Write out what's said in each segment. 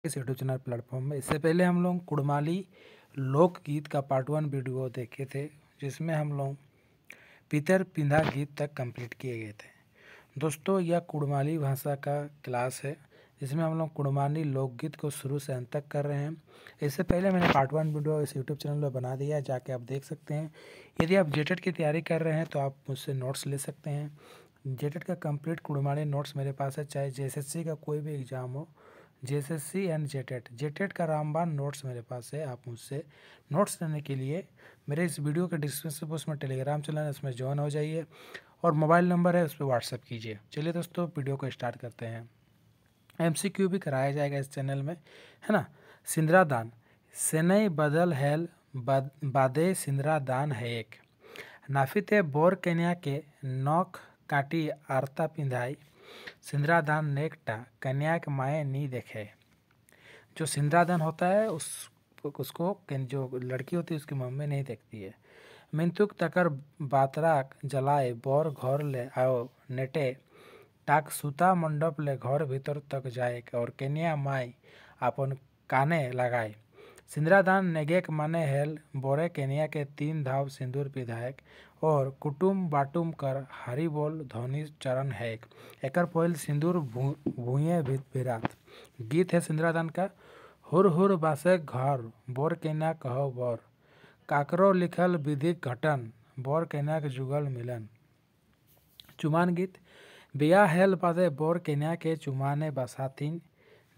इस YouTube channel platform में। इससे पहले हम लोग कुड़माली लोकगीत का पार्ट 1 वीडियो देखे थे, जिसमें हम लोग पितर पिंधा गीत तक कंप्लीट किए गए थे। दोस्तों, यह कुड़माली भाषा का क्लास है, जिसमें हम लोग कुड़माली लोकगीत को शुरू से अंत तक कर रहे हैं। इससे पहले मैंने पार्ट 1 वीडियो इस यूट्यूब चैनल पर बना दिया है, जाके आप देख सकते हैं। यदि आप जेटेट की तैयारी कर रहे हैं तो आप मुझसे नोट्स ले सकते हैं। जेटेट का कंप्लीट कुड़माली नोट्स मेरे पास है, चाहे जेएसएससी का कोई भी एग्ज़ाम हो, जेएसएससी एंड जेटेट का रामबाण नोट्स मेरे पास है। आप मुझसे नोट्स लेने के लिए मेरे इस वीडियो के डिस्क्रिप्शन बॉक्स में टेलीग्राम चैनल है, उसमें ज्वाइन हो जाइए और मोबाइल नंबर है, उस पर व्हाट्सअप कीजिए। चलिए दोस्तों, वीडियो को स्टार्ट करते हैं। एमसीक्यू भी कराया जाएगा इस चैनल में, है ना। सिंदरा दान सेनई बदल हैल बादे सिंदरा दान है एक नाफिते बोर कन्या के नौक काटी आरता पिंधाई सिंदरा दान नेकटा कन्या के माए नी देखे। जो सिंदरा दान होता है उसको जो लड़की होती है उसकी मम्मी नहीं देखती है। मिंतुक तकर बातराक जलाए बोर घर ले आओ नेटे टाक सूता मंडप ले घर भीतर तक जाए और कन्या माई अपन काने लगाए। सिंदरादान नेगेक माने हेल बोरे कन्या के 3 धाव सिंदूर विधायक और कुटुम बाटुम कर हरी बोल ध्वनि चरण है एकर पहिल सिंदूर भूये भिरात। गीत है सिंदरादान का। हुर हुर बासे घर बोर कन्या कहो बोर काकरो लिखल विधिक घटन बोर कन्या के जुगल मिलन। चुमान गीत बिया हेल बादे बोर कन्या के चुमाने बसातीन।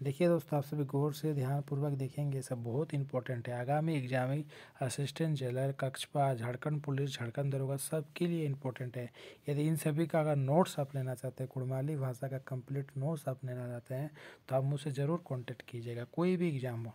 देखिए दोस्तों, आप सभी गौर से ध्यानपूर्वक देखेंगे, सब बहुत इंपॉर्टेंट है। आगामी एग्जामी असिस्टेंट जेलर, कक्षपा, झारखंड पुलिस, झारखंड दरोगा, सबके लिए इंपॉर्टेंट है। यदि इन सभी का अगर नोट्स आप लेना चाहते हैं, कुड़माली भाषा का कंप्लीट नोट्स आप लेना चाहते हैं, तो आप मुझसे ज़रूर कॉन्टेक्ट कीजिएगा, कोई भी एग्जाम हो।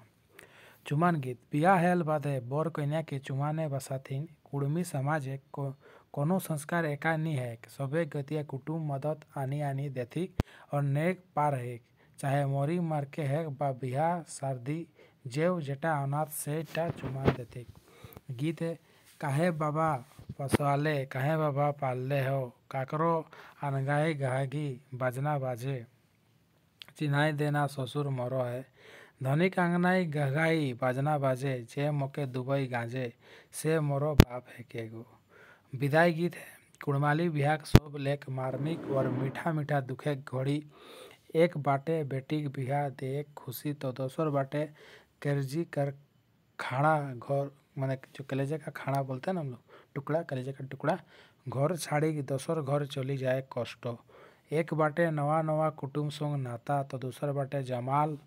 चुमान गीत बिया हेल बादे बोर कन्या के चुमाने बसाथीन कुड़मी समाज को कोनो संस्कार एका नहीं है सबे गतिया कुटुम मदद आनी आनी देथी और नेक पार है चाहे मोरी मार के है बा बिहा शादी जेव जेटा अनाथ से टा चुमान देते। गीत है काहे बाबा पसवाले काहे बाबा पालले हो काकरो अनगाही गहागी बाजना बाजे चिन्हाई देना ससुर मरो है धनिक अंगनाई गहगाई बाजना बाजे जे मोके दुबई गांजे से मोरो बाप है केगो। विदाई गीत है कुड़माली बिहाक सोब लेक मार्मिक और मीठा मीठा दुखे घोड़ी एक बाटे बेटी के बिहा देख खुशी तो दोसर बाटे कर्जी कर खाना घर माने जो कलेजे का खाना बोलते हैं ना हम लोग, टुकड़ा कलेजे का टुकड़ा घर छाड़ी दोसर घर चली जाए कष्टो। एक बाटे नवा नवा कुटुम संग नाता तो दूसर बाटे जमाल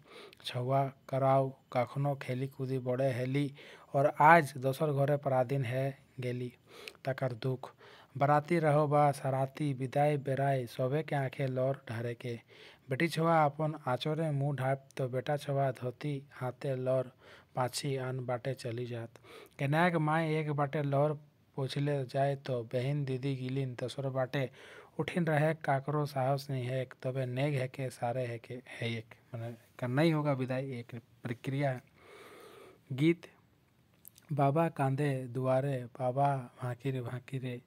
छुआ कराव कखनो खेली कूदी बड़े हेली और आज दोसर घरे पराधीन है गेली तकर दुख बराती रहो बा सराती विदाई बेराई सोबे के आंखें लौर ढरे के बेटी छुआ अपन आचोरे मुँह ढाप तो बेटा छुआ धोती हाथे लौर पाछी अन बाटे चली जात। कन्या के माए एक बाटे लौर पोछले जाए तो बहन दीदी गिलिन दोसर बाटे उठिन रहे काकरो साहस नहीं है तबे नेग है के सारे है एक मैंने करना ही होगा विदाई, एक प्रक्रिया है। गीत बाबा कांदे दुआरे बाबा भांकी रे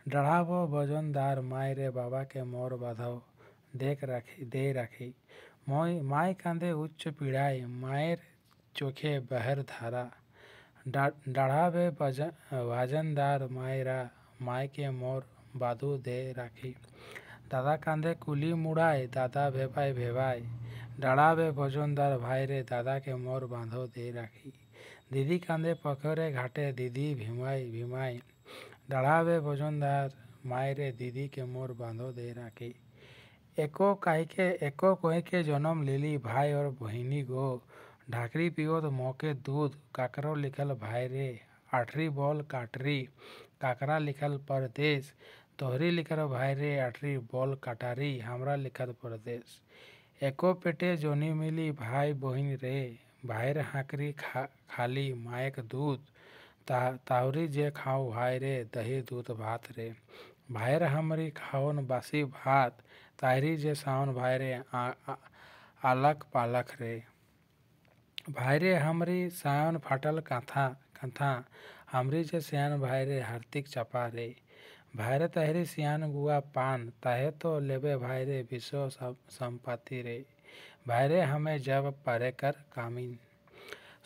डढ़ावो वजनदार माय रे बाबा के मोर बाधव देख राखी दे राखी मोय माय कांदे उच्च पीढ़ाई मायर चोखे बहर धारा डाढ़ावे वजनदार मायरा माय के मोर बाधु दे राखी दादा कांधे कुली मुड़ाए दादा भेवाई डाढ़ावे वजनदार भाई रे दादा के मोर बांधो दे राखी दीदी कांधे पखरे घाटे दीदी भीमाई डाढ़ावे वजनदार माय रे दीदी के मोर बांधो दे राखी। एको कोई के जन्म लेली भाई और बहिनी गो ढाकरी पियो तो मौके दूध काकरो लिखल भाई रे आठरी बोल काटरी काकरा लिखल परदेश तोहरी लिखल भाई रे आठरी बोल काटारी हमरा लिखल परदेश। एको पेटे जोनी मिली भाई बहिन रे भाईर हाकरी खाली मायक दूध ताहरी जे खाओ भाई रे दही दूध भात रे भाईर हमरी खाओन बासी भात ताहरी जे सावन भाई रे आलक पालक रे भाई रे हमरी सायन फाटल कांथा हमरी जे सियान भाई रे हार्दिक चपा रे भाई रे तहरी सियान गुआ पान ताहे तो लेबे भाई रे विश्व संपत्ति रे বাইরে হামে যাব পারে কার কামিন।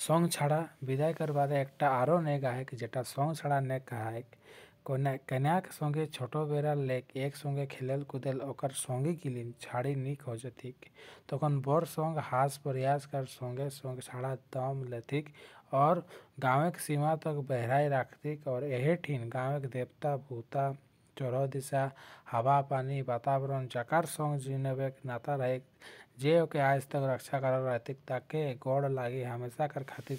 সং ছাড়া বিদায় করবারে একটা আরও নে গায়ক যেটা সং ছাড়া নে গায়ক কন্যাক সঙ্গে ছোটবেলার লেক একসঙ্গে খেলেল কুদেল ওकर সঙ্গী কিলিন ছাড়ি নি খোঁজতিক। তখন বর সঙ্গ हास प्रयास कर संगे संग छाड़ा दम लेथिक और गाँव के सीमा तक बहराई रखतिक और यही ठीन गाँव के देवता भूता चौरह दिशा हवा पानी वातावरण जकार संग जीने नाता रहे जे ओके आज तक रक्षा कर रहतिक ताके गौड़ लागी हमेशा कर खातिर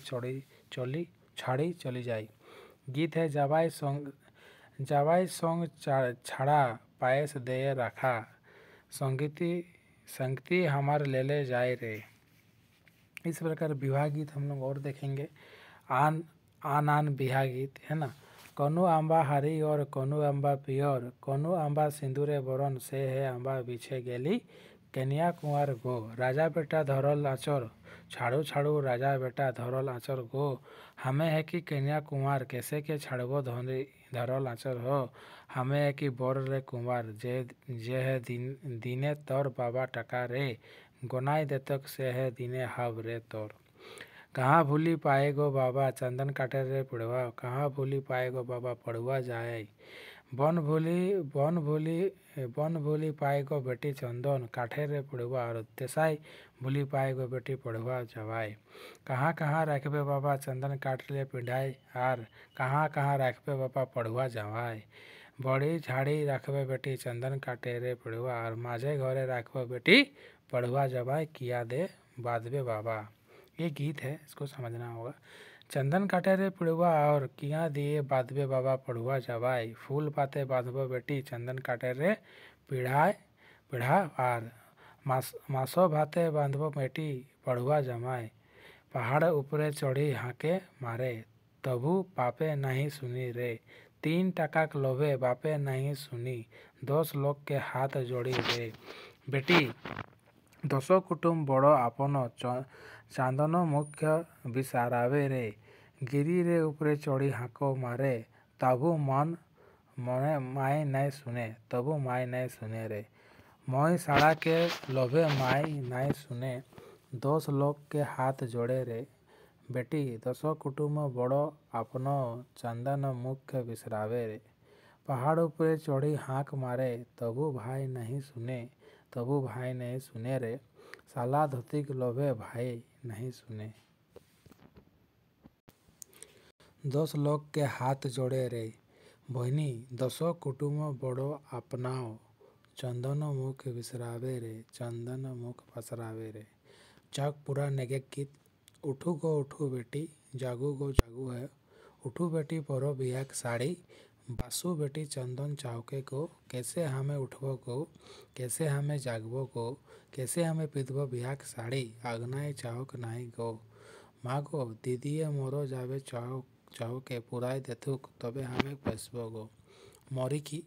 छाड़ी चली जाई। गीत है जवाई संग छाड़ा पायस दे रखा संगति हमार ले ले जाए रे। इस प्रकार विवाह गीत हम लोग और देखेंगे। आन बिहा गीत है ना। कनु आंबा हरी और कनु आंबा पियर कनु आंबा सिंदूरे बरन से है आंबा बिछे गेली कन्या कुंवर गो राजा बेटा धरल आचर छाड़ू छाड़ू राजा बेटा धरल आचर गो हमें है कि कन्या कुंवर कैसे के छाड़बो धरल आचर हो हमें है कि बर रे कुंवर जे है दिने तोर बाबा टका रे गोनाई देतक से है दिने हब रे तोर। कहाँ भूली पाएगो बाबा चंदन काटे रे पड़वा कहाँ भूली पाएगो बाबा पड़ुआ जाए बन भूली पाएगो बेटी चंदन काठे रे पड़ुआ और तेसाई भूली पाएगो बेटी पड़ुआ जवाए। कहाँ कहाँ रखबे बाबा चंदन काट ले पिढ़ाई आर कहाँ कहाँ रखबे बाबा पड़ुआ जवाए। बड़ी झाड़ी रखबे बेटी चंदन काटे रे पड़ुआ और माझे घरे रखबे बेटी पड़ुआ जवाए किया दे बादबे बाबा। ये गीत है, इसको समझना होगा। चंदन काटे रे पिड़ुआ और किया दिए बादबे बाबा पड़ुआ जवाई फूल पाते बांधबो बेटी चंदन काटे रे पिढ़ा आर मासो भाते बांधबो बेटी पड़ुआ जमाए। पहाड़ ऊपरे चढ़ी हाके मारे तबु पापे नहीं सुनी रे 3 टका लोभे बापे नहीं सुनी 10 लोग के हाथ जोड़ी रे। बेटी 10 कुटुंब बड़ो आपन चांदन मुख्य बिसारावे रे गिरी रे ऊपरे चढ़ी हाको मारे तबु मने माई नहीं सुने रे मोई साड़ा के लोभे माई नहीं सुने 10 लोग के हाथ जोड़े रे। बेटी 10 कुटुंब बड़ो आपनो चंदन मुख्य बिसरावे रे पहाड़ ऊपरे चढ़ी हाक मारे तबु भाई नहीं सुने रे साला धोती के लोभे भाई नहीं सुने। 10 लोग के हाथ जोड़े रे बहनी 10 कुटुंब बड़ो अपनाओ चंदन मुख बिसरावे रे रे। जाग पूरा नेगे गीत। उठू गो उठू बेटी जागू गो जागू है उठू बेटी परो बिहाक साड़ी बासु बेटी चंदन चाहके गो कैसे हमें उठबो गो कैसे हमें जागबो गो कैसे हमें पिधबो बिहाक साड़ी आगनाए चाहक नहीं गो माँ गो दीदीए मोरो जावे चाहके पुराई देथुक तबे हमें पैसबो गो। मरिकी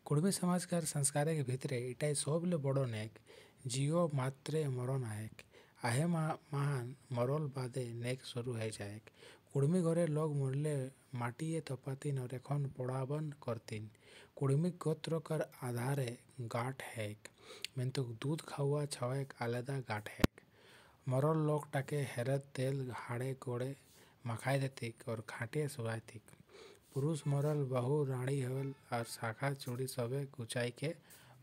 कुड़मी समाजकार संस्कार के भितरे इटाई सबले बड़ो नेक जियो मात्रे मरण आयक आहे महान मरल बादे नेक शुरू है जाएक। कुड़मी घरे लोग मरले माटिए तपातीन और एखन पड़ावन करतीन कुड़मी गोत्र कर आधारे गाठ हैक मेंतुक दूध खावा छावेक आलादा गाठ हैक। मरल लोग टाके हेरत तेल हाड़े गोड़े मखाई देतिक और खाटिए सुगातिक। पुरुष मरल बहु रानी हवल और शाखा चूड़ी सबे गुचाई के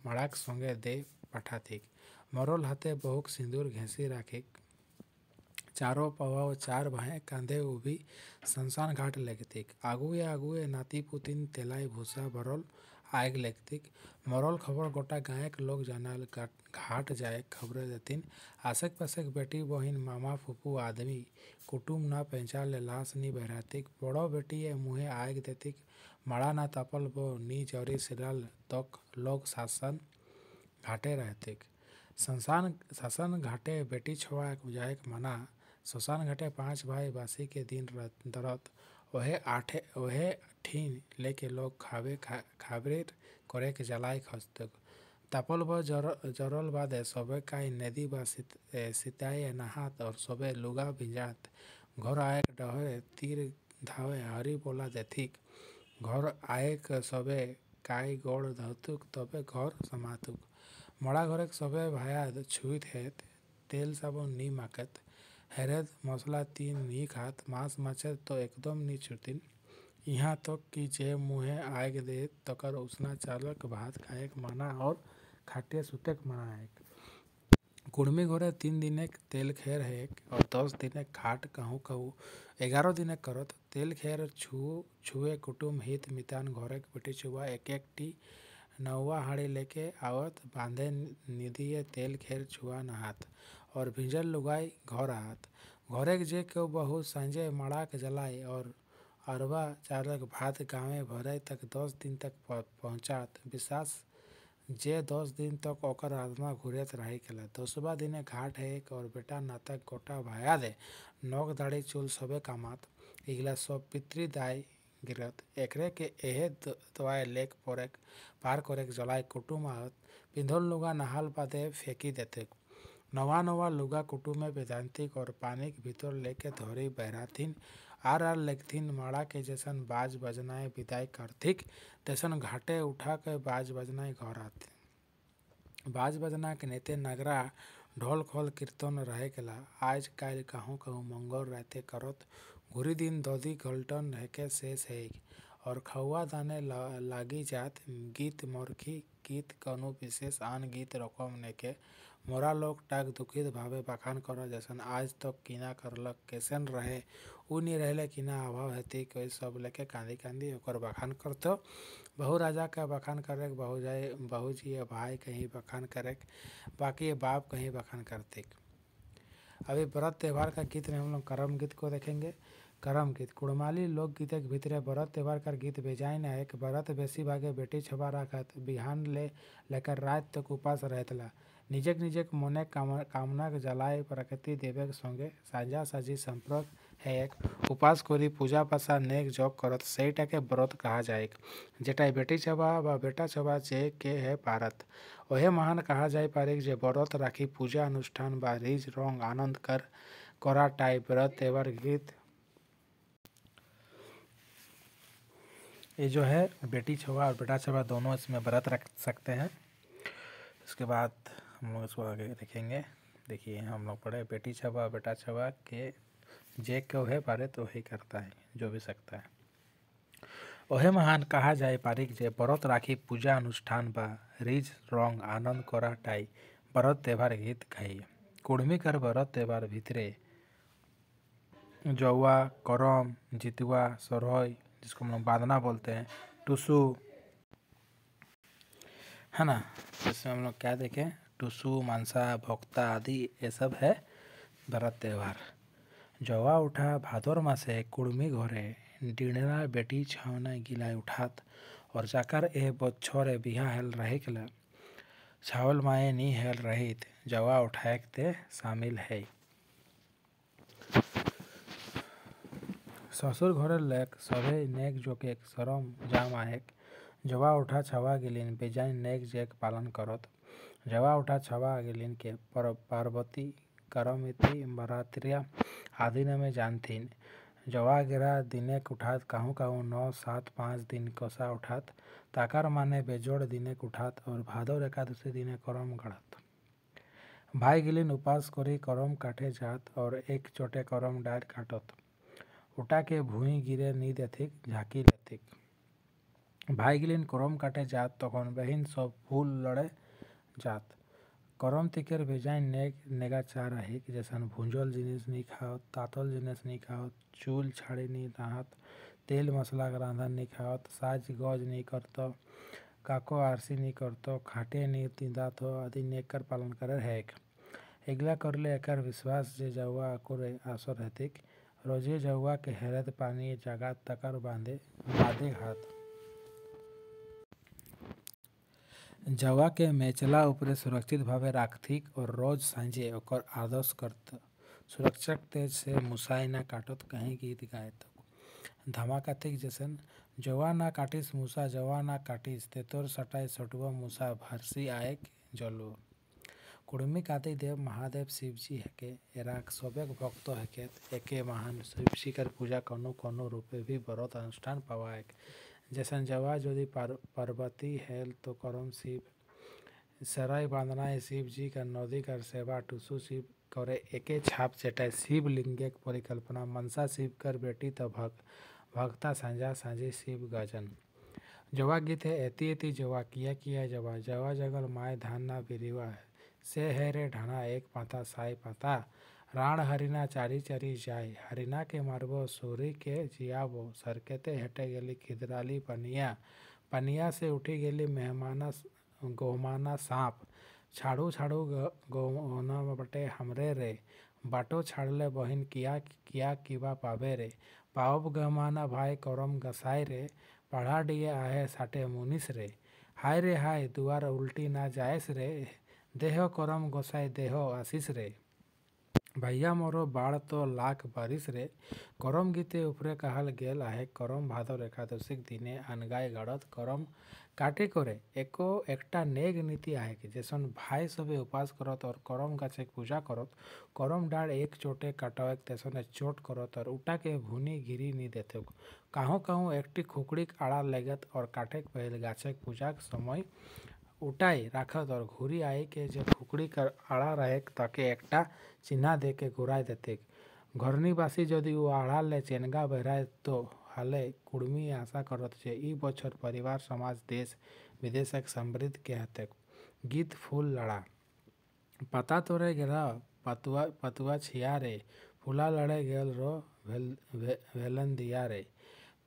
मड़ाक संगे दे पठातिक। मरल हाथे बहुक सिंदूर घेसी राखिक चारों पवा 4 भाई कांधे उभी शमशान घाट लेगतिक आगुए नाती पुतिन तेलाई भूसा भरल आग लेगतिक। मरल खबर गोटा गायक लोग जानल घाट जाए खबरें देतीन आसेक पासेक बेटी बहिन मामा फुफू आदमी कुटुम ना पहचान ले लाश नी बहरातिक बड़ो बेटी मुहे आग देतिक माड़ा ना तपल बो नी जरी सिराल तक लोग शासन घाटे रहतिक। शासन घाटे बेटी छुआ जाए मना शमशान घाटे 5 भाई बासी के दिन दरत ओहे ठीन लेके लोग खाबरेर करे के जलाई खस्तक तापल ब जरल बादे सबे काई नदी बा सिताए नहात और सबे लुगा भिंजात घर आयक डहरे तीर धावे हरी बोला देथिक घर आयक सबे काई गोड़ धतुक तबे घर समातुक मड़ा घरे सबे भाया छुईत हेत तेल साबुन नी माकेत, हेरेद मसला तीन नी खात, मांस माछे तो एकदम नी छुतीन। यहाँ तक कि जे मुँहे आग दे तकर उसना चालक भात खाएक माना और खाटिया सुतेक माना है। कुड़मी घोरे 3 दिनेक तेल खेर हेक और 10 दिनेक खाट कहूँ कहूँ 11 दिनेक करत। तेल खेर छुए कुटुम हित मितान घोरेक बेटी छुआ एक एक टी नौवा हाड़ी लेके आवत, बांधे निधिये तेल खेर छुआ नहात और भिंजल लुगाई घर आहत। घोरेक जे केउ बहू संजे मड़ाक जलाय और अरबा चालक भात गाँवे भरे तक 10 दिन तक पहुँचात। विश्वास जे 10 दिन तक ओकर आत्मा घुरेत रही केला। 10वां दिने घाट हेक और बेटा नातक गोटा भाया दे नौक दाढ़ी चूल सबे कामात। इगला सब पितृ दाय गिरत। एकरे के एहे दवाए लेक पोरेक पार कोरेक जलाय कुटुम आवत। पिंधल लुगा नहाल बादे फेंकी देते। नवा लुगा कुटुमे वेदांतिक और पानी के भीतर लेके धोरी बहराथिन। आर लेखथिन माड़ा के जैसन बाज बजनाए विदाई करथिक, तैसन घाटे उठा के बाज बजनाए घर आते। बाज बजना के नेते नगरा ढोल खोल कीर्तन रहे केला। आज काल कहूँ कहूँ मंगल रहते करत, घुरी दिन दधी घलटन हेके शेष हेक और खौआ दाने लागी जात। गीत मोरखी गीत कनु विशेष आन गीत रकम नेके मोरा लोग टाक दुखित भावे बखान कर जैसन आज तक किना करलक कैसन रहे उ नहीं रहले किना अभाव हेती कोई सब लेके कांदी कांदी ओकर बखान करतो। बहु राजा का बखान करे बहु जी भाई कहीं बखान करे बाकी बाप कहीं बखान करते। अभी व्रत त्यौहार का गीत में हम लोग करम गीत को देखेंगे। करम गीत कुड़माली लोकगीत के भीतरे व्रत त्यौहार का गीत बेजाइन है। व्रत बेसी भागे बेटी छबा राखत, बिहान लेकर रात तक उपास रहतला। निजेक मोने कामना जलाए प्रकृति देवे संगे साझा साझी संपर्क है एक उपास करी पूजा पासा नेक जग करत सेटाके व्रत कहा जाए। जेटाई बेटी छबा बा बेटा छबा जे के है पारत ओहे महान कहा जाए पारे जे व्रत राखी पूजा अनुष्ठान बा रीज रंग आनंद करा टाई व्रत त्यौहार गीत। ये जो है बेटी छबा और बेटा छबा दोनों इसमें व्रत रख सकते हैं। इसके बाद हम लोग इसको आगे देखेंगे। देखिए हम लोग पढ़े बेटी छबा बेटा छबा के जे क्यों है पारे तो ही करता है जो भी सकता है। ओहे महान कहा जाए पारिक जे व्रत राखी पूजा अनुष्ठान बा रीज रंग आनंद करा टाई व्रत त्यौहार गीत खाई। कुड़मी कर व्रत त्यौहार भीतरे जौआ करम जितुआ सरहई जिसको हम लोग बादना बोलते हैं, टुसु है ना। इसमें हम लोग क्या देखें टुसु मानसा भोक्ता आदि ये सब है व्रत त्यौहार। जवा उठा भादर मासे कुड़मी घरे डिणरा बेटी छावना गिलाय उठात और जाकर ए बच्छरे बिहा हेल रहे केला छावल माए नी हेल रहित जवा उठाएक ते शामिल है। ससुर घरे लेक सभे नेक जोके शरम जाम आहेक। जवा उठा छवा गिलिन बेजाइन नेक जेक पालन करत। जवा उठा छवा गिलिन के पार्वती करमिति बरात्रिया आदि में जानथिन। जवा गिरा दिनेक उठात कहूँ कहूँ 9 7 5 दिन कोसा उठात ताकर माने बेजोड़ दिनेक उठात और भादर एकादशी दिने करम गढ़त। भाई गिलिन उपास करी करम काटे जात और एक चोटे करम डाल काटत। उठा के भूई गिरे नी देथिक झाँकी लेथिक। भाई गिलिन करम काटे जात तखन बहिन सब फूल लड़े जात। करम तिकेर बेजाइन नेगा चार हिक जैसन भूंजल जिनिस नी खाओ तातल जिनिस नी खाओ चूल छाड़ी नी नहात तेल मसला का रांधन नी खाओ साज गज नी करतो काको आरसी नी करतो खाटे नी तिंदात हो आदि नेकर पालन करे है। एगला करले एकर विश्वास जे जौआ करे आसर रहतिक रोजे जौआ के हेरत पानी जगा तकर बांधे हाथ। जवा के मेचला ऊपरे सुरक्षित भावे राखथिक और रोज सांझे ओकर आदर्श करत। सुरक्षक तेज से मुसाई ना काटत कहीं गीत गायत। धमाकातिक जैसन जवा ना काटिस मूसा जवा ना काटिस तेतोर सटाई सटुआ मूसा भरसी आएक जलो। कुड़मी काती देव महादेव शिवजी हेके एराक सोबेक भक्त हेके एके महान शिवजी कर पूजा कनु रूपे भी व्रत अनुष्ठान पवाएक। जैसन जवा यदि पार्वती हेल तो करम शिव सराय बांधना शिव जी का नदी कर सेवा टुसु शिव करे एके छाप चेटाय शिवलिंगेक परिकल्पना मनसा शिव कर बेटी तो भक्ता सांझा सांझी शिव गजन। जवा गीत है एति एति जवा किया जवा जवा जगल माय धान ना बिरिवा से है रे ढाना एक पाता साई पाता राण हरिना चारी चारी जाय हरिना के मारबो सूरी के जियाबो सरकेते हेटे गेली खिदराली पनिया पनिया से उठी गेली मेहमाना गोमाना सांप छाड़ू छाड़ू गोना बटे हमरे रे बाटो छाड़ले बहिन किया किबा पावे रे पावब गमाना भाई करम गसाई रे पढ़ा डिए आहे साटे मुनिस रे हाय रे हाय दुआर उल्टी ना जायस रे देह करम गोसाई देह आशीष रे भैया मोरो बाड़ तो लाख बारिश रे करम गीते उपरे कहल गेल आहे करम भादर एकादशीक दिने अनगाय गड़त करम काटे करे एको एकटा नेग नीति आहे कि जैसन भाई सबे उपास करत और करम गाछे पूजा करत करम डाड़ एक चोटे काटवे तैसन चोट करत और उटा के भूनी गिरी नी देते काहू काहू एकटी खुकड़ीक आड़ा लगत और काटे पहले गाछे पूजा समय उठाई राखत और घूरी आई के जो खुकड़ी कर आड़ा रहे ताके एकटा चिन्हा दे के घुराई देते घरनी बासी यदि वो आड़ा ले चेनगा बहराए तो हाले कुड़मी आशा करत जे ई बछर परिवार समाज देश विदेशक समृद्ध के हते गीत फूल लड़ा पता तोरे गेला पतुआ छिया रे फूला लड़े गेल रो भेलन दिया रे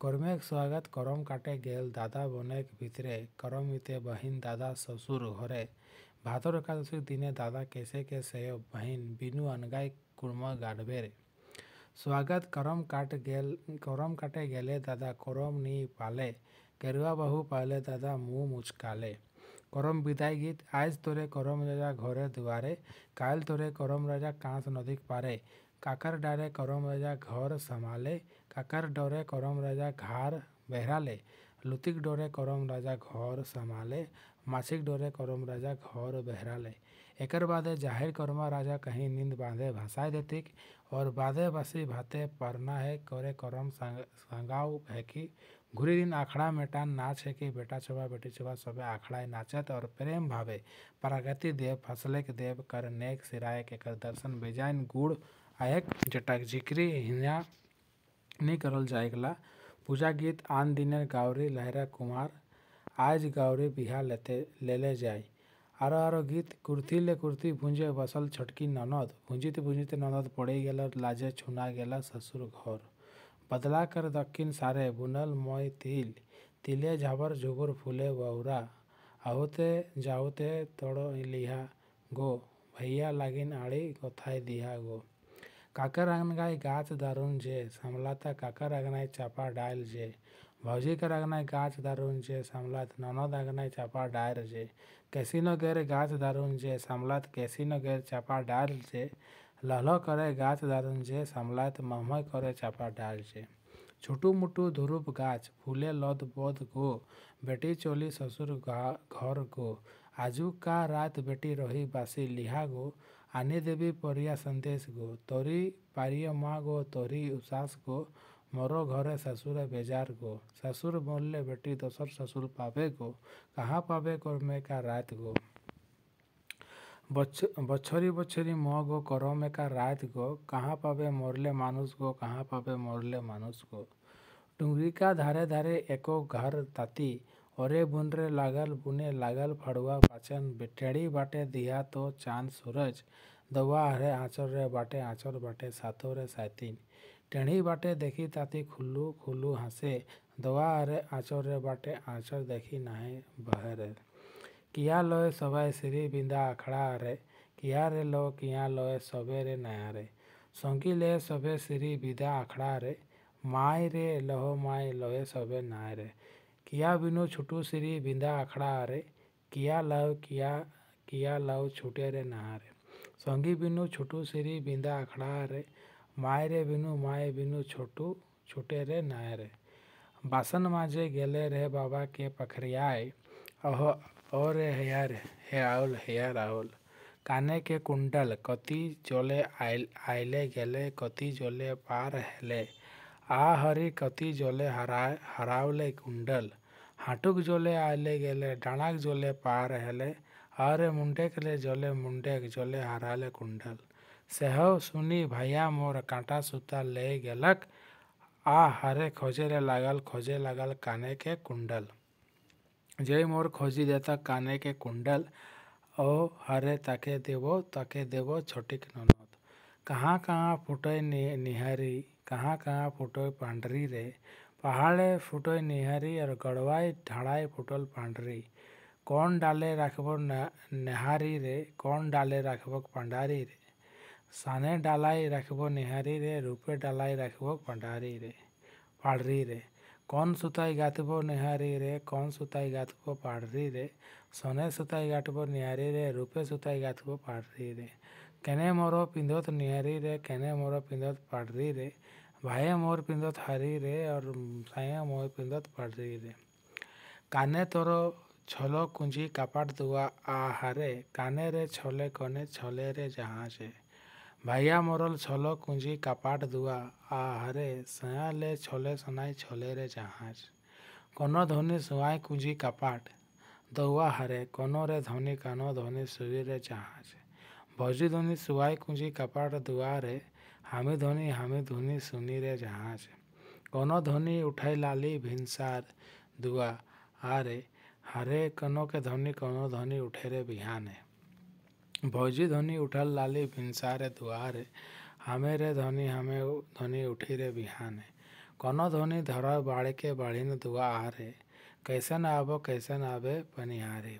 कर्मेक स्वागत करम काटे गेल दादा बनेक भितरे करम इते बहिन दादा ससुर घरे भादर एकादशी दिने दादा कैसे के सेयो बहिन बिनु अनगाई कुर्म गाड़बे रे स्वागत करम काटे गेले दादा करम नी पाले केरुआ बहू पाले दादा मुँह मुचकाले करम विदाई गीत आज तोरे करम राजा घरे दुआरे काल तोरे करम राजा कांस नदी पारे काकर डारे करम राजा घर संभाले काकर डोरे करम राजा घार बहराले लुतिक डोरे करम राजा घर संभाले माछिक डोरे करम राजा घर बहराले एकर बादे जाहिर करमा राजा कहीं नींद बांधे भाषाए देतिक और बाधे बासी भाते परना है करे करम संगाव है कि घुरी दिन आखड़ा मेटान नाच है कि बेटा छबा बेटी छबा सबे आखड़ाए नाचत और प्रेम भावे प्रागति देव फसले के देव कर नेक सिराय के कर दर्शन बेजाइन गुड़ आयक जटक जिक्री हिया नहीं करल जाएगला पूजा गीत आन दिने गावरी लहरा कुमार आज गावरी बिहा ले जाए आरो आरो गीत कुर्ती ले कुर्ती भुंजे बसल छटकी ननद भुंजिते ननद पड़े गेल लाजे छुना गेला ससुर घर बदला कर दक्षिण सारे बुनल मय तिले झाबर झुगुर फूले बहुरा आहुते जाहुते तोड़ो लिहा गो भैया लागिन आड़ी कथाय दिहा गो काकर अगनाय गाछ दारुन जे समलाता काकर अगनाय चापा डायल जे भौजी कर अगनाय गाछ दारुन जे समलात ननद अगनाय चापा डायर जे कैसीनो गेर गाछ दारुन जे समलात कैसीनो गेर चापा डायल जे लहलो करे गाछ दारुन जे समलात महमय करे चापा डायल जे छोटू मुटू धुरुप गाछ फूले लद बोध गो बेटी चोली ससुर घर गो आजू का रात बेटी रही बासी लिहा गो आने देवी परिया संदेश गो तोरी पारिय माँ गो तोरी उसास गो मोरो घरे ससुर बेजार गो ससुर बोलले बेटी दोसर ससुर पावे गो कहाँ पावे कर्मे का रात गो बछरी बछरी मोह गो करमे का रात गो कहाँ पावे मोरले मानुष गो कहाँ पावे मोरले मानुष गो डुंगरी का धारे धारे एको घर ताती ओरे बुनरे लागल बुने लागल फड़ुआ पाचन टेढ़ी बाटे दिया तो चांद सूरज दवा हरे आँचर रे बाटे सातो रे सातिन टेढ़ी बाटे देखी ताती खुल्लू खुल्लू हंसे दवा हरे आँचर रे बाटे आँचर देखी नाहे बहरे किया लोए सबाय श्री बिंदा अखड़ा रे किया रे लो किया लोए सबे रे नया रे संगी ले सबे श्री बिदा अखड़ा रे माय रे लहो माय लोए सबे नाय रे किया बिनु छुटू श्री बिंदा अखड़ा रे किया लव छूटे रे नहा रे संगी बिनु छुटू श्री बिंदा अखड़ा रे माय बिनु छोटू छूटे रे नाय रे बासन माजे गेले रे बाबा के पखरियाए और हे राहुल काने के कुंडल कति जोले आइले गेले कति जोले पार हेले आ हरी कति जोले हरावले कुंडल हाटुक जोले आइले गेले डाणाक जोले पार हेले अरे मुंडेक ले जोले मुंडेक जोले हराले कुंडल सेहो सुनी भैया मोर कांटा सूता ले गेलक। आ हरे खोजे लागल काने के कुंडल। जय मोर खोजी देता काने के कुंडल। ओ हरे ताके देवो छोटिक ननद। कहाँ कहाँ फुटोय निहारी, कहाँ कहाँ फुटोय पांडरी रे। पहाड़े फुटोय निहारी और गड़वाई ढाड़ाई फुटल पांडरी। कौन डाले रखबो नेहारी रे, कौन डाले रखबो पंडारी रे। साने डालाई रखबो निहारी रे, रूपे डालाई रखबो पाड़री रे। कौन सुताई गाथबो निहारी रे, कौन सुताई गाथबो पाड़री रे। सोने सुताई गाथबो निहारी रे, रूपे सुताई गाथबो पाड़री रे। केने मोरो पिंधोत निहारी रे, केने मोरो पिंधोत पाड़री रे। भाई मोर पिंधोत हरी रे और साया मोर पिंधोत पाड़री रे। काने तोरो छलो कुंजी कपाट दुआ आहारे। काने रे छोले कोने छोले रे जहाजे। भैया मोरल छलो कुंजी कपाट दुआ आहारे। सया ले छोले सुनाई छोले रे जहाज। कोनो धोनी सुआई कुंजी कपाट दुआ हरे। कोनो रे धोनी कानो धोनी सुई रे जहाज। भौजी धोनी सुआई कुंजी कपाट दुआ रे। हामी धोनी सुनी रे जहाज। कोनो धोनी उठाई लाली भिनसार दुआ आरे। हरे कनो के धोनी कोनो धोनी उठे रे बिहाने। भौजी धोनी उठल लाली भिनसारे दुआरे। हमें रे धोनी उठी रे बिहाने। कोनो धोनी धरा बाड़ के बाढ़िन दुआ आरे। कैसन आबे पनिहारे।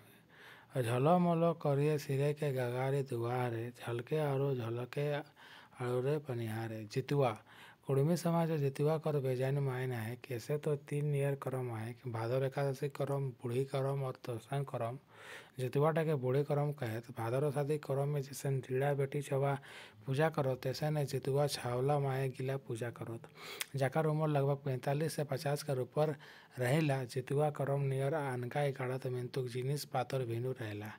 झलो मलो करिए सिरे के गगारी दुआरे। झलके आरो झलके आरो रे पनिहारे। जितुआ कुड़मी समाज जितुआ कर बेजान मायन है। कैसे तो 3 नियर करम है। भादर एकादशी करम, बूढ़ी करम और तोसान करम। जितुआटाके बूढ़ी करम कहे। तो भादर शादी करम में जैसे ढीड़ा बेटी छवा पूजा करो, तैसे ने जितुआ छावला माए गिला पूजा करो। जाकर उम्र लगभग 45 से 50 के ऊपर रहेला। जितुआ करम नियर अनका गाड़त मिंतुक जिनिस पातर भिनु रहेला।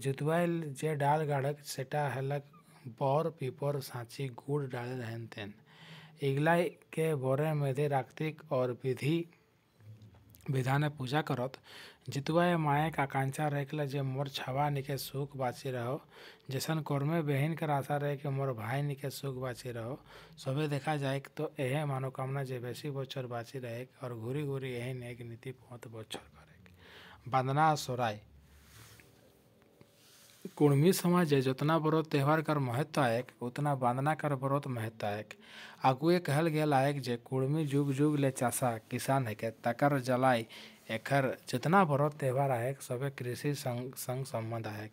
जितुआ जे डाल गाड़क सेटा हेलक बर पीपर साँची गुड़ डाले रहन तेन। इगला के बोरे मेधे राक्तिक और विधाने पूजा करत। जितुआ माए का आकांक्षा रहेला जे मोर छवा निके सुख बाची रहो। जैसन कोरमे बहन के आशा रहे कि मोर भाई निके सुख बाची रहो। सबे देखा जाए तो यह मनोकामना जे बेसी बच्चर बाची रहे और घूरी घूरी यही एक नीति बहुत बच्चर करे। बंदना सोराय कुड़मी समाज जितना बड़ो त्यौहार कर महत्व आयक उतना बांधना कर बड़ोत महत्व आयक। आगुए कहल गेल आयक जे कुड़मी जुग जुग ले चासा किसान है के तकर जलाई एकर जितना बड़ो त्यौहार आयक सबे कृषि संग संबंध आयक।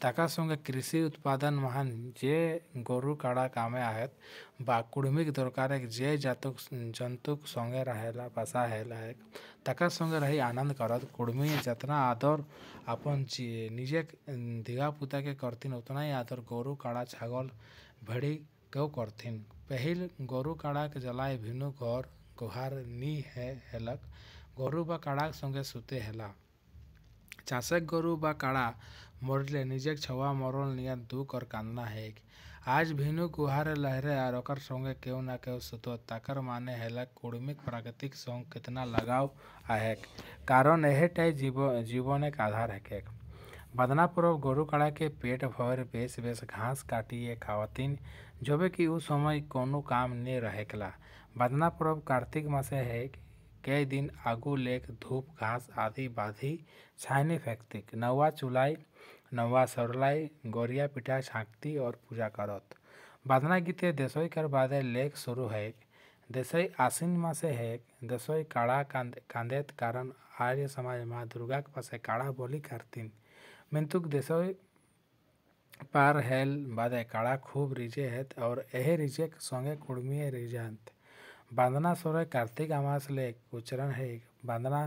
तका संगे कृषि उत्पादन महान जे गरु काड़ा कामे आहत बा कुड़मीक दरकार जे जातुक जंतुक संगे रहेला बसा हेला आयक। तका संगे रही आनंद करत। कुड़मी जितना आदर अपन निजे दिगा पुता के करथिन उतना ही आदर गरु काड़ा छागल भेड़ी केও करथिन। पहिल गरु काड़ा के जलाए भिनु घर गुहार नी है हेलक। गरु बा काड़ा संगे सुते हेला। चाषक गरु बा काड़ा मरले निजे छवा मरल निया दुख और कांदना है। आज भिनु गुहार लहरे और ओकर संगे केও ना केও सुतो ताकर माने हेलक कुड़मिक प्राकृतिक संग कितना लगाव आहे। कारण एहेटाई जीवन एक आधार है। बदना पर्व गरु काड़ा के पेट भर बेस घास काटिए खावतीन जबे कि उस समय कोनो काम ने रहेला। बदना पर्व कार्तिक मासे है। कई दिन आगू लेक धूप घास आदि बाधी छायनी फेंकती। नवा चुलाई नवा सरलाई गोरिया पिटा छाँकती और पूजा करत। बदना गीते देसोई कर बादे लेक शुरू है। देसोई आसीन मासे है। देसोई काड़ा कांदेत कारण आर्य समाज माँ दुर्गा के पासे काड़ा बोली करतीन। मिंतुक देसोई पार हेल बादे काड़ा खूब रिजे है और यह रिजे संगे कुड़मी रिजांत। बांधना सोरे कार्तिक अमास ले उचरण है। बांधना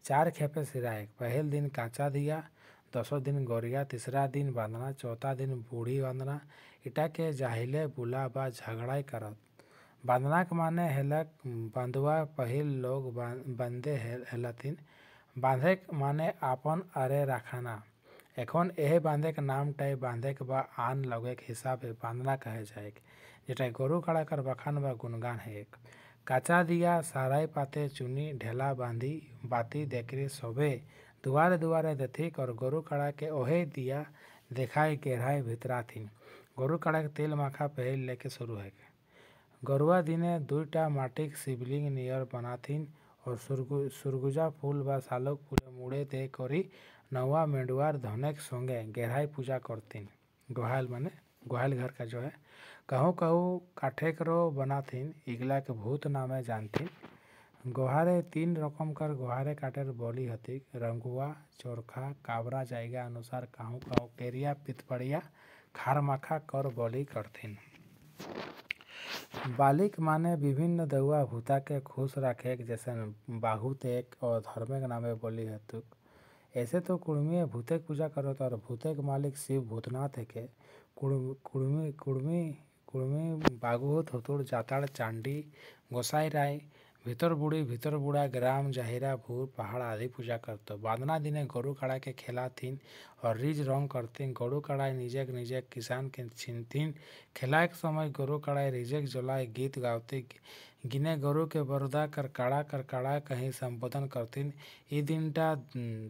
4 खेपे सिराए। पहल दिन कांचा दिया, 10 दिन गोरिया, तीसरा दिन बांधना, चौथा दिन बूढ़ी बांधना। इटा के जाहिले बुला बा झगड़ाई करत। बांधना के माने हेलक बंधुआ पहिल लोग बंदे हेलथिन। बांधे माने आपन अरे राखाना। एखन एहे बांधे के नाम टाई बांधे के बा आन लगे के हिसाब बांधना कहे जाए। जेटा गरु काड़ा कर बखान बा गुणगान है। काचा दिया साराई पाते चुनी ढेला बांधी बाती देखरी सोभे दुआरे दुआरे देथिक और गरु काड़ा के ओहे दिया देखाई गेराई भितरा थिन। गरु काड़ा के तेल माखा पहल लेके शुरू है। गरुआ दिने दुईटा माटिक शिवलिंग नियर बनाथिन और सुरगुजा फूल व सालोक फूले मुड़े दे करी नवा मेंडुआर धनेक संगे गहराई पूजा करतीन। गोहाल माने गोहाल घर का जो है कहूँ कहूँ काठेक रो बनाथिन इगला के भूत नामे जानथिन। गोहारे 3 रकम कर गोहारे काटेर बोली हती रंगुआ चोरखा काबरा जायगा अनुसार कहूँ कहूँ केरिया पितपड़िया खार माखा कर बोली करथिन। बालिक माने विभिन्न दउआ भूता के खुश रखे जैसे बाहुत एक और धर्मेक नामे बोली हतुक। ऐसे तो कुड़मी भूतेक पूजा करो और भूतेक मालिक शिव भूतनाथ है के कुड़मी बागुत होतुड़ जाताड़ चांडी गोसाई राय भीतर बुढ़ा ग्राम जाहिरा भूर पहाड़ आदि पूजा करते। बांधना दिने गरु काड़ा के खेलाथिन और रिज रंग करतीन। गरु काड़ा निजेक किसान के छीनतीन। खेला एक समय गरु काड़ा रिजेक जलाए गीत गावती गिने गरु के बरदा कर काड़ा कहीं संबोधन करतीन। ई दिनटा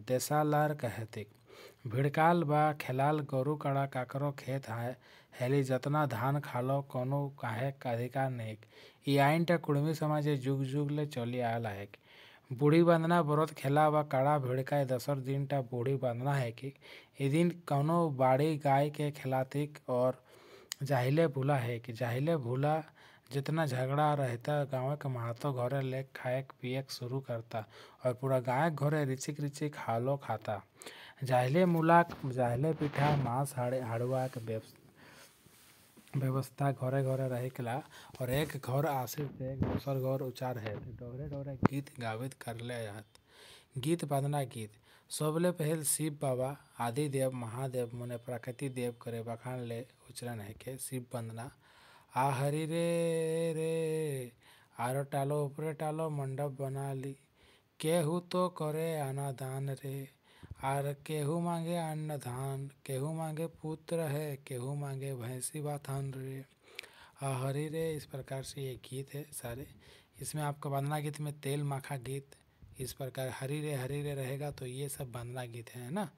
देसालार कहतिक भिड़काल बा खेलाल गरु काड़ा काकरो खेत है हेली जतना धान खालो कोनो काहे अधिकार नहीं। ई आइनटा कुड़मी समाजे जुग जुग ले चली आयल है। बूढ़ी बांधना बरत खेला व काड़ा भिड़काए 10 दिनटा बूढ़ी बांधना है कि ई दिन कौनो बाड़ी गाय के खिलातिक और जाहिले भूला है कि जाहिले भूला जितना झगड़ा रहता गाँव के महातो घरे ले खाए पिए शुरू करता और पूरा गाय घरे रिचिक हालो खाता। जाहिले मुलाक जाहिले पिठा मांस हाड़ुआ के व्यवस्था घरे घरे रहेला और एक घर आश्रित से दूसर घर उचार है डोरे गीत गावित कर ले जात। गीत बांधना गीत सबले पहल शिव बाबा आदि देव महादेव मुने प्रकृति देव करे बखान ले उच्चारण है के शिव वंदना आ हरि रे आरो टालो ऊपरे टालो मंडप बना ली केहू तो करे अनादान रे आर केहू मांगे अन्न धान केहू मांगे पुत्र है केहू मांगे भैंसी बाथान रे आ हरि रे। इस प्रकार से ये गीत है सारे। इसमें आपका वंदना गीत में तेल माखा गीत इस प्रकार हरि रे रहेगा तो ये सब वंदना गीत है ना,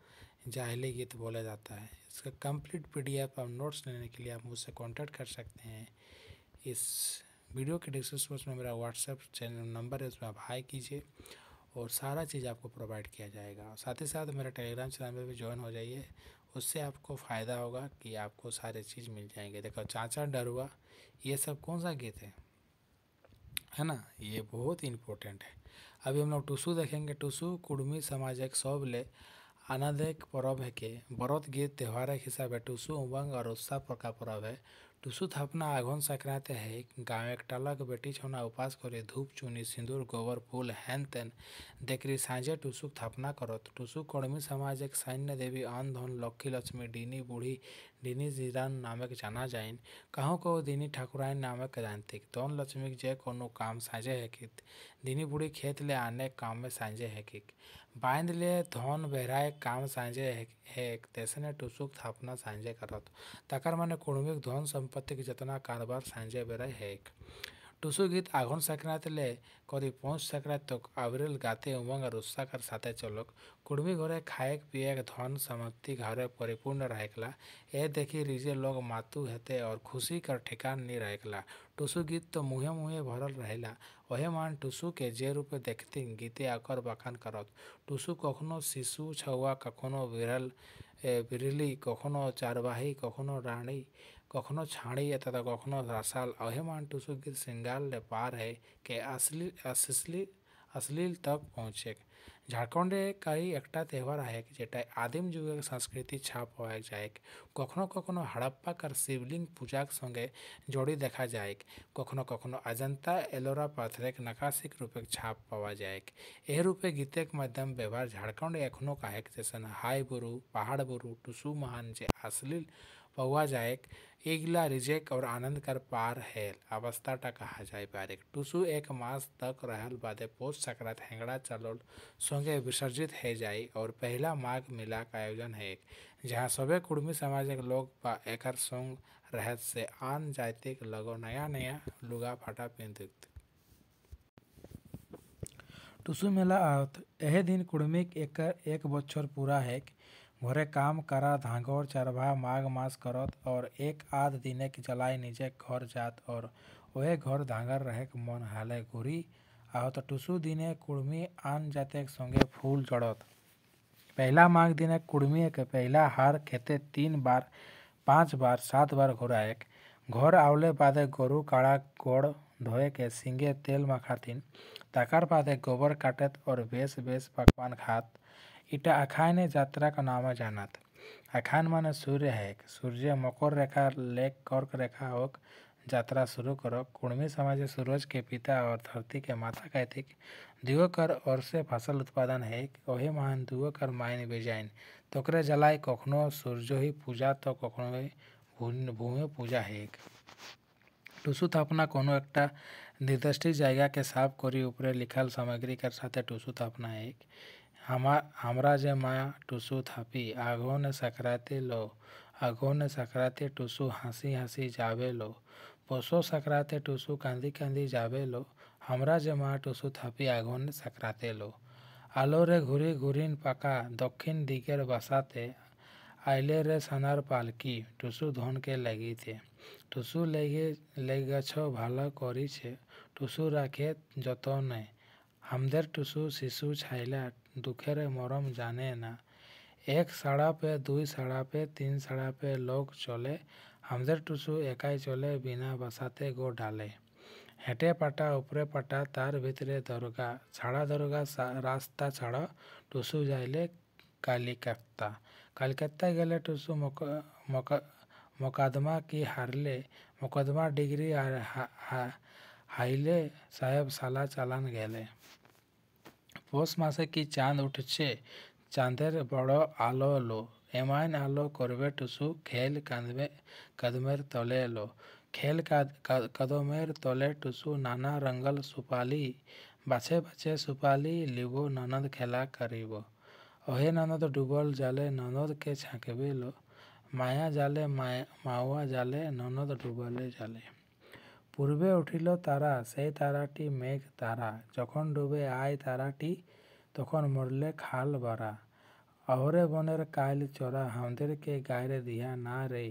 जाहिली गीत बोला जाता है। इसका कंप्लीट PDF और नोट्स लेने के लिए आप मुझसे कांटेक्ट कर सकते हैं। इस वीडियो के डिस्क्रिप्शन बॉक्स में मेरा व्हाट्सएप चैनल नंबर है, उसमें आप हाई कीजिए और सारा चीज़ आपको प्रोवाइड किया जाएगा। साथ ही साथ मेरा टेलीग्राम चैनल में भी ज्वाइन हो जाइए, उससे आपको फ़ायदा होगा कि आपको सारे चीज़ मिल जाएंगे। देखो चाचा डरुआ ये सब कौन सा गीत है ना, ये बहुत इम्पोर्टेंट है। अभी हम लोग टुसु देखेंगे। टुसु कुड़मी समाज एक सब ले आनंद एक पर्व है के बरत गीत त्यौहार एक हिसाब है। टुसु उमंग और उत्साह का पर्व है। टुसु थापना आघन संक्रांति है। गाँव एक टालक बेटी छौना उपास करे धूप चुनी सिंदूर गोबर फूल हैन तेन देखरी सांझे टुसुक थापना करत। टुसु कुड़मी समाज एक सैन्य देवी अन्न धन लक्ष्मी लक्ष्मी डीनी बूढ़ी डीनी जीरान नामक जाना जाइन कहूँ को दीनी ठाकुराइन नामक जानतिक। धन लक्ष्मी जे कोनो काम साझे है कि दीनी बूढ़ी खेत ले आने काम में सांझे है कि बांध ले धन बहराए काम सांझे है तेसने टुसुक थापना सांझे करत। तकर माने कुड़मिक धन संपत्ति के जितना कारोबार सांझे बेराय है। टुसु गीत आघन संक्रांति ले करी पौष संक्रांति तक आवरेल गाते उमंग और उत्साह कर साथे चलक। कुड़मी घरे खाए पिए धन संपत्ति घरे परिपूर्ण रहेला। ए देखी रिजे लोग मातु हेते और खुशी कर ठिकान नहीं रहेला। टुसु गीत तो मुहे मुहे भरल रहेला। वहे मान टुसु के जे रूपे देखती गीते आकर बखान करत। टुसु कखनो शिशु छौआ कखनो बिरली कखनो चारवाही कखनो रानी कखनो छाड़ी तथा कखनो रसाल अहेमान टुसु गीत श्रृंगार ले पार है के अश्लील तक पहुँचे। झारखंडे कई एकटा त्यौहार है जेटा आदिम जुगेर संस्कृति छाप पाया जाए। कखनो कखनो हड़प्पा कर शिवलिंग पूजाक संगे जोड़ी देखा जाए। कखनो कखनो अजंता एलोरा पत्थरेक नकाशिक रूपे छाप पावा जाए। एह रूपे गीतेक माध्यम व्यवहार झारखंड एखनो काहेक जैसन हाई बुरु पहाड़ बुरु टुसु महान जे अश्लील पौआ जाए इगला रिजेक और आनंद कर पार है अवस्थाटा कहा जाए बारिक। टुसु एक मास तक रहल बादे पोष संक्रांत हेंगड़ा चलोल संगे विसर्जित है जाए और पहला माघ मेला का आयोजन है जहाँ सभी कुड़मी समाज के लोग एकर संग रहत से आन जाति के लगो नया लुगा फाटा पिंधित। टुसु मेला आवत एहे दिन कुड़मीक एक बछर पूरा है। घोरे काम करा धांगोर चरभा माघ मास करत और एक आध दिने के जलाई निजे घर जात और ओहे घर धांगर रहे मन हाले घुरी आहत टुसु दिने कुड़मी आन जाते संगे फूल चढ़त। पहला माघ दिने कुड़मी के पहला हार खेते 3 बार 5 बार 7 बार घुराएक घर आवले बादे गोरु काड़ा गोड़ धोए के सिंगे तेल मखातीन ताकार बादे गोबर काटत और बेस बेस पकवान खात। इटा अखाने यात्रा का नाम जानत। अखान माने सूर्य है सूर्य मकर रेखा लेक कर्क रेखा होक यात्रा शुरू करो। कुड़मी समाज सूरज के पिता और धरती के माता कहते दुओ कर और से फसल उत्पादन है वही महान दुओ कर मायन बेजाइन तोकरे जलाई कखनो सूर्य ही पूजा तो कखनो भूमि पूजा है। टुसु थापना कोनो एकटा निर्दिष्ट जगह के साफ करी ऊपरे लिखल सामग्री के साथे टुसु थापना है। हमरा जे माया टुसु थापी आगो ने सकराते लो आगो ने सकराते टुसु हंसी हंसी जावे लो पोसो सकराते टुसु कांदी कांदी जावे लो हमरा जे माया टुसु थापी आगो ने सकराते लो आलो रे घुरी घुरीन पाका दक्षिण दिगेर बसाते आइले रे सनार पालकी टुसु धन के लगी थे टुसु लेगेछ भालो करिछे टुसु राखे जतने हमदेर टुसु शिशु छाइला दुखेर मरम जाने ना एक साड़ा पे 2 साड़ा पे 3 साड़ा पे लोग चले हमदेर टुसु एकाई चले बिना बसाते गो डाले हेटे पाटा ऊपरे पाटा तार भीतरे दरगा छाड़ा दरगा रास्ता छाड़ा टुसु जाइले कलकत्ता गेले टुसु मुकदमा की हारले मुकदमा डिग्री हाइले साहेब साला चालान गेले पोष मासे की चांद उठछे चांदेर बड़ो आलो लो एमाइन आलो करबे टुसु खेल कदमेर तले लो खेल कदमेर तले टुसु नाना रंगल सुपाली बाछे बाछे सुपाली लिबो ननद खेला करिबो ओहे ननद डूबल जाले ननद के छाँकबे लो माया जाले मावा जाले ननद डूबले जाले पूर्वे उठिल तारा से ताराटी मेघ तारा जखन डूबे आय ताराटी तखन मरले खाल बारा अहरे बनेर कायल चोरा हमदेर के गायरे दिया ना रे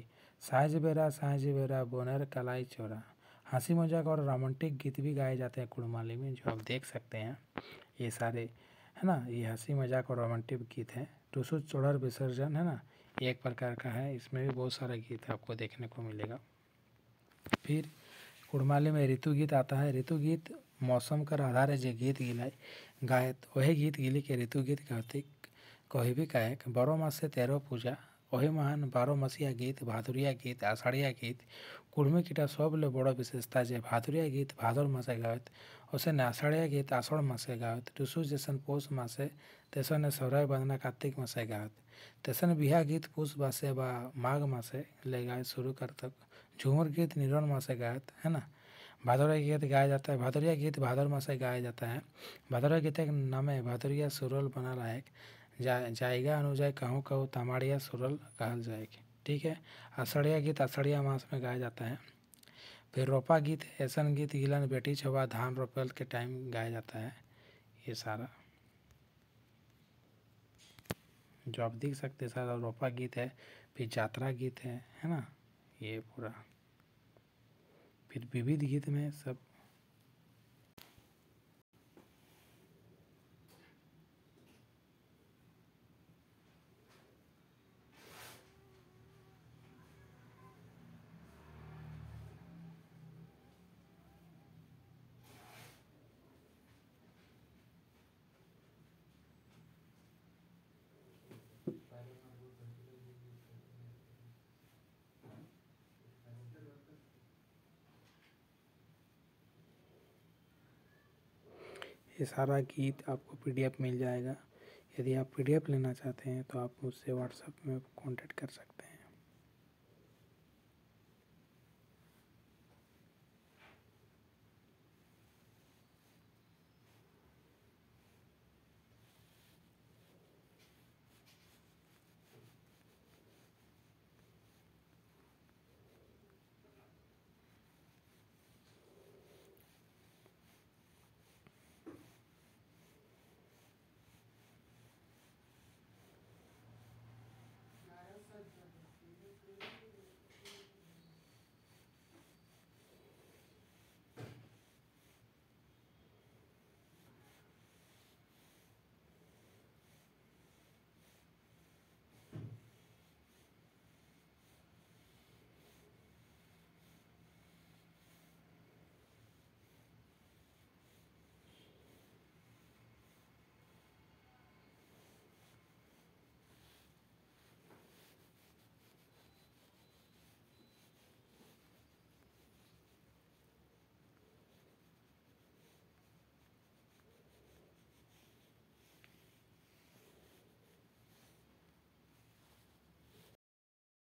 साँझ बेरा बनेर कलाई चोरा। हंसी मजाक और रोमांटिक गीत भी गाए जाते हैं कुड़माली में जो आप देख सकते हैं ये सारे है ना ये हंसी मजाक और रोमांटिक गीत हैं। टुसु चोड़र विसर्जन है ना ये एक प्रकार का है इसमें भी बहुत सारा गीत आपको देखने को मिलेगा। फिर कुड़माली में ऋतु गीत आता है। ऋतु गीत मौसम कर आधारे जे गीत गिलाय गाए वही गीत गिली के ऋतु गीत कहते कही भी कहे बारो मासे 13 पूजा वही महान 12 मसीहा गीत भादुरिया गीत आषाढ़िया गीत कुड़मी कीटा सबले बड़ विशेषता जे भादुरिया गीत भादर मासे गावत ओसेने आषाढ़िया गीत आषाढ़ मासे गावत टुसु जैसन पौष मासे तेसने सौराय बंदना कार्तिक मासे गावत तेसन बिहा गीत पुष मासे बा माघ मासे ले गाय शुरू करतक झूमर गीत निरन मासे गायत है ना। भादुरिया गीत गाया जाता है भादुरिया गीत भादर मासे गाया जाता है। भादुरिया गीत के नामे भादुरिया सुरल बना लायक जाएगा अनुजाय कहूँ कहूँ तमाड़िया सुरल कहल जाएगी ठीक है। आषाढ़िया गीत आषाढ़िया मास में गाया जाता है। फिर रोपा गीत ऐसन गीत गिलन बेटी छवा धान रोपल के टाइम गाया जाता है। ये सारा जो आप देख सकते हैं सारा रोपा गीत है। फिर यात्रा गीत है ना ये पूरा। फिर विविध गीत में सब ये सारा गीत आपको PDF मिल जाएगा। यदि आप PDF लेना चाहते हैं तो आप मुझसे WhatsApp में कांटेक्ट कर सकते हैं।